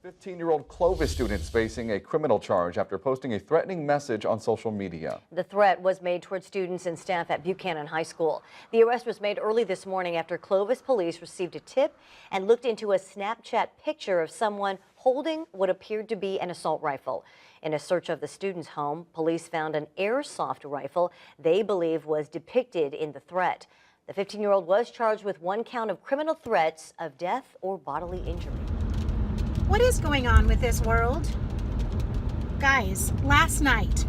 15-year-old Clovis student is facing a criminal charge after posting a threatening message on social media. The threat was made toward students and staff at Buchanan High School. The arrest was made early this morning after Clovis police received a tip and looked into a Snapchat picture of someone holding what appeared to be an assault rifle. In a search of the student's home, police found an airsoft rifle they believe was depicted in the threat. The 15-year-old was charged with 1 count of criminal threats of death or bodily injury. What is going on with this world? Guys, last night,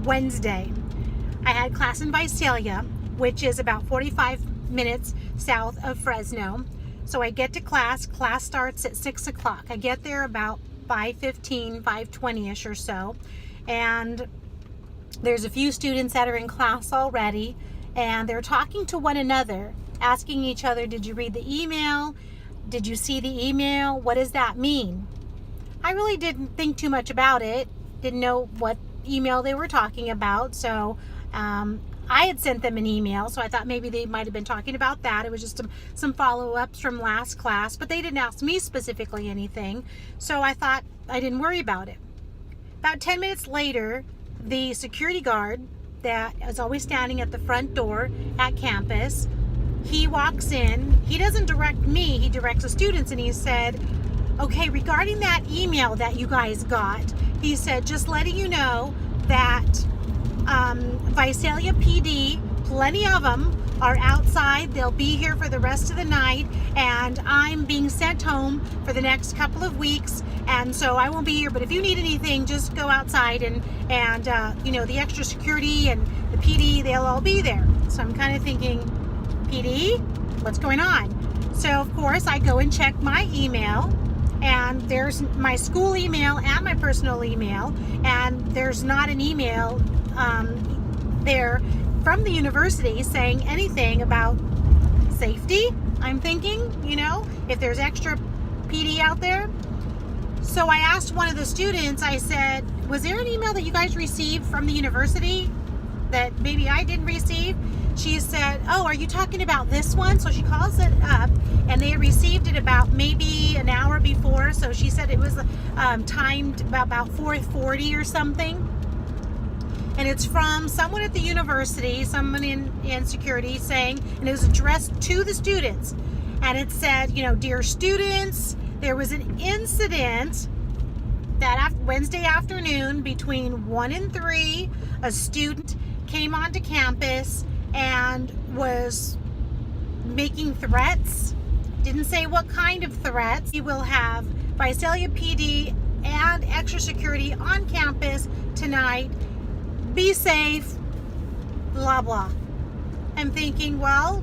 Wednesday, I had class in Visalia, which is about 45 minutes south of Fresno. So I get to class starts at 6 o'clock. I get there about 5:15, 5:20-ish or so. And there's a few students that are in class already, and they're talking to one another, asking each other, did you read the email? Did you see the email? What does that mean? I really didn't think too much about it. Didn't know what email they were talking about. So I had sent them an email, so I thought maybe they might have been talking about that. It was just some follow-ups from last class, but they didn't ask me specifically anything. So I thought I didn't worry about it. About 10 minutes later, the security guard that is always standing at the front door at campus, he walks in. He doesn't direct me, he directs the students, and he said, okay, regarding that email that you guys got, he said, just letting you know that Visalia PD, plenty of them, are outside. They'll be here for the rest of the night, and I'm being sent home for the next couple of weeks, and so I won't be here, but if you need anything, just go outside, and you know, the extra security and the PD, they'll all be there. So I'm kind of thinking, PD, what's going on? So of course I go and check my email, and there's my school email and my personal email, and there's not an email there from the university saying anything about safety. I'm thinking, you know, if there's extra PD out there. So I asked one of the students, I said, was there an email that you guys received from the university that maybe I didn't receive? She said, oh, are you talking about this one? So she calls it up, and they received it about maybe an hour before. So she said it was timed about 4:40 or something. And it's from someone at the university, someone in security saying, and it was addressed to the students. And it said, you know, dear students, there was an incident that Wednesday afternoon between 1 and 3, a student came onto campus and was making threats. Didn't say what kind of threats. We will have Visalia PD and extra security on campus tonight. Be safe, blah, blah. I'm thinking, well,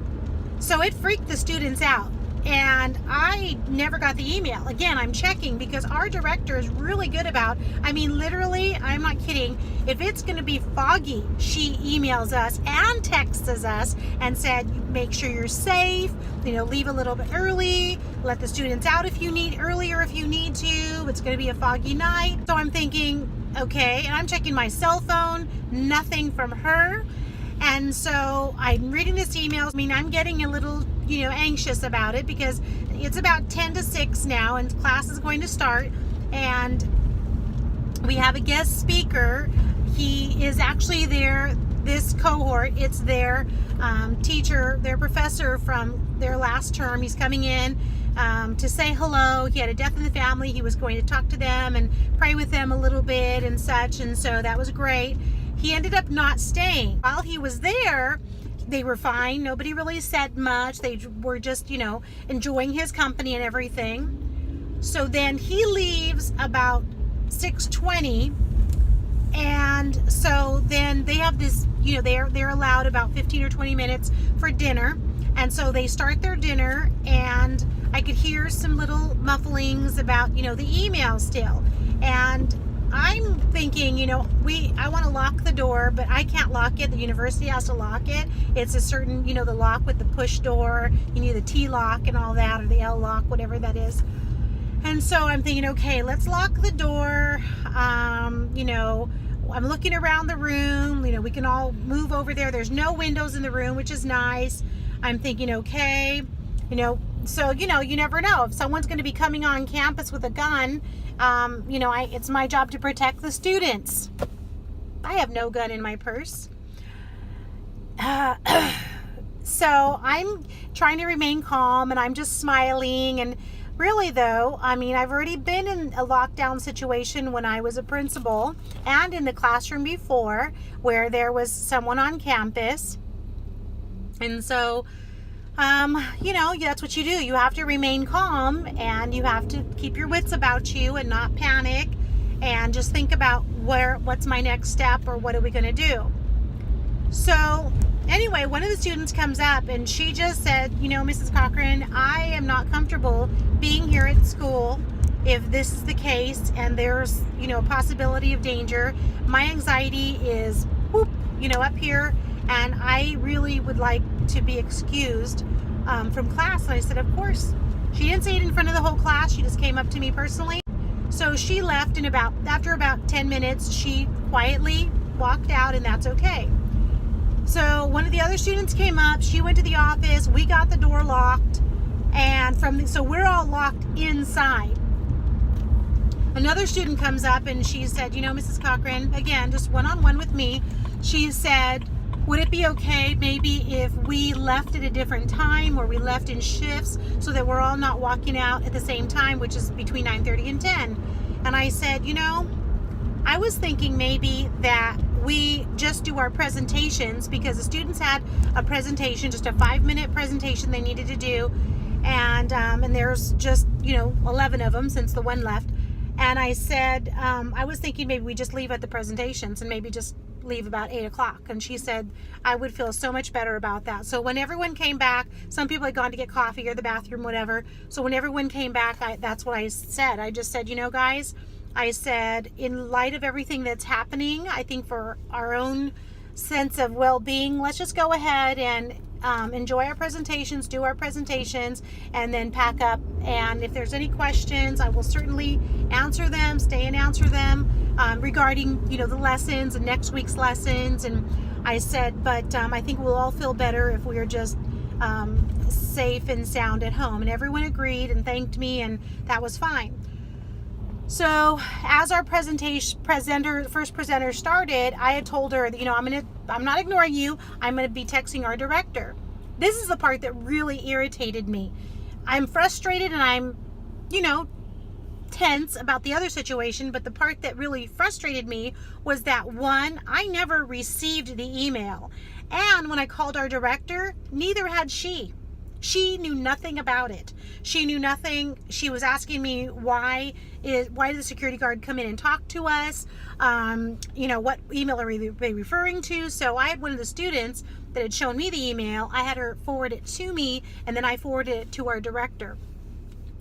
so it freaked the students out. And I never got the email. Again, I'm checking because our director is really good about, I mean, literally, I'm not kidding. If it's going to be foggy, she emails us and texts us and said, make sure you're safe, you know, leave a little bit early, let the students out if you need earlier if you need to. It's going to be a foggy night. So I'm thinking, okay, and I'm checking my cell phone, nothing from her. And so I'm reading this email. I mean, I'm getting a little, you know, anxious about it because it's about 10 to 6 now and class is going to start. And we have a guest speaker. He is actually this cohort, it's their teacher, their professor from their last term. He's coming in to say hello. He had a death in the family. He was going to talk to them and pray with them a little bit and such. And so that was great. He ended up not staying. While he was there, they were fine. Nobody really said much. They were just, you know, enjoying his company and everything. So then he leaves about 6:20. And so then they have this, you know, they're allowed about 15 or 20 minutes for dinner. And so they start their dinner, and I could hear some little mufflings about, you know, the email still. And I'm thinking, you know, I want to lock the door, but I can't lock it. The university has to lock it. It's a certain, you know, the lock with the push door. You need the T lock and all that, or the L lock, whatever that is. And so I'm thinking, okay, let's lock the door. You know, I'm looking around the room. You know, we can all move over there. There's no windows in the room, which is nice. I'm thinking, okay, So, you never know. If someone's going to be coming on campus with a gun, it's my job to protect the students. I have no gun in my purse. So I'm trying to remain calm, and I'm just smiling. And really, though, I've already been in a lockdown situation when I was a principal and in the classroom before where there was someone on campus. And so, that's what you do. You have to remain calm, and you have to keep your wits about you and not panic, and just think about what's my next step, or what are we going to do. So anyway, one of the students comes up and she just said, Mrs. Cochran, I am not comfortable being here at school if this is the case and there's, a possibility of danger. My anxiety is, up here, and I really would like to be excused from class. And I said, of course. She didn't say it in front of the whole class. She just came up to me personally. So she left, and after about 10 minutes, she quietly walked out, and that's okay. So one of the other students came up. She went to the office. We got the door locked, and so we're all locked inside. Another student comes up, and she said, Mrs. Cochran, again, just one-on-one with me. She said, would it be okay maybe if we left at a different time, or we left in shifts, so that we're all not walking out at the same time, which is between 9:30 and 10? And I said, I was thinking maybe that we just do our presentations, because the students had a presentation, just a 5-minute presentation they needed to do, and there's just 11 of them since the one left. And I said, I was thinking maybe we just leave at the presentations and maybe just leave about 8 o'clock. And she said, I would feel so much better about that. So when everyone came back, some people had gone to get coffee or the bathroom, whatever. So when everyone came back, that's what I said. I just said, guys, I said, in light of everything that's happening, I think for our own sense of well-being, let's just go ahead and enjoy our presentations, do our presentations, and then pack up. And if there's any questions, I will certainly answer them, stay and answer them regarding, the lessons and next week's lessons. And I said, but I think we'll all feel better if we're just safe and sound at home. And everyone agreed and thanked me, and that was fine. So as our first presenter started, I had told her that, I'm not ignoring you. I'm going to be texting our director. This is the part that really irritated me. I'm frustrated, and I'm, tense about the other situation. But the part that really frustrated me was that, one, I never received the email. And when I called our director, neither had she. She knew nothing about it. She knew nothing. She was asking me why did the security guard come in and talk to us? What email are they referring to? So I had one of the students that had shown me the email. I had her forward it to me, and then I forwarded it to our director.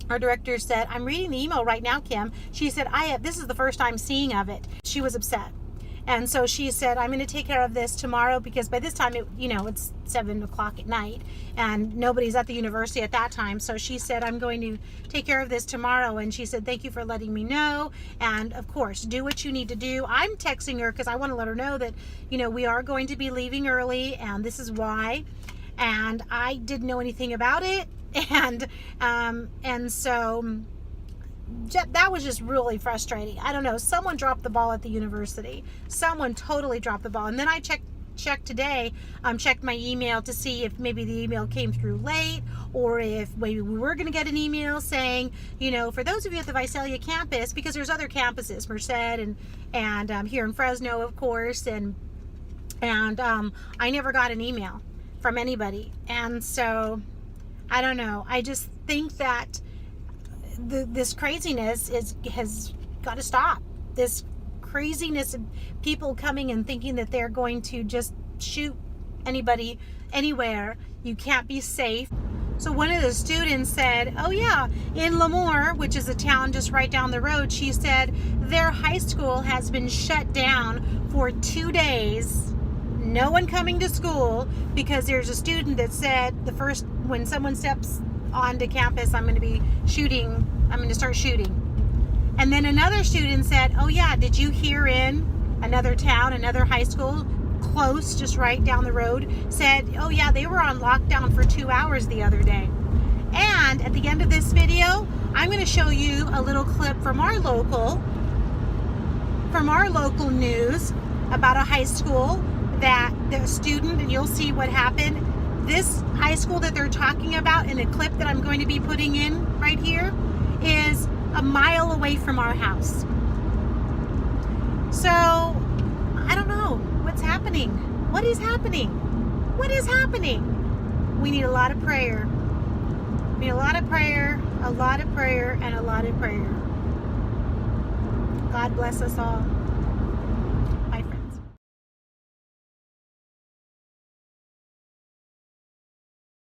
Our director said, I'm reading the email right now, Kim. She said, this is the first I'm seeing of it. She was upset. And so she said, I'm going to take care of this tomorrow, because by this time, it's 7 o'clock at night and nobody's at the university at that time. So she said, I'm going to take care of this tomorrow. And she said, thank you for letting me know. And of course, do what you need to do. I'm texting her because I want to let her know that, we are going to be leaving early, and this is why. And I didn't know anything about it. And so that was just really frustrating. I don't know. Someone dropped the ball at the university. Someone totally dropped the ball. And then I checked today, checked my email to see if maybe the email came through late, or if maybe we were going to get an email saying, for those of you at the Visalia campus, because there's other campuses, Merced and here in Fresno, of course, and I never got an email from anybody. And so I don't know. I just think that this craziness has got to stop. This craziness of people coming and thinking that they're going to just shoot anybody anywhere. You can't be safe. So one of the students said, oh yeah, in Lemoore, which is a town just right down the road, she said their high school has been shut down for 2 days. No one coming to school, because there's a student that said when someone steps onto campus, I'm going to start shooting. And then another student said, oh yeah, did you hear in another town, another high school close, just right down the road, said, oh yeah, they were on lockdown for 2 hours the other day. And at the end of this video, I'm going to show you a little clip from our local news about a high school that the student, and you'll see what happened. This high school that they're talking about in a clip that I'm going to be putting in right here is a mile away from our house. So, I don't know what's happening. What is happening? What is happening? We need a lot of prayer. We need a lot of prayer, a lot of prayer, and a lot of prayer. God bless us all.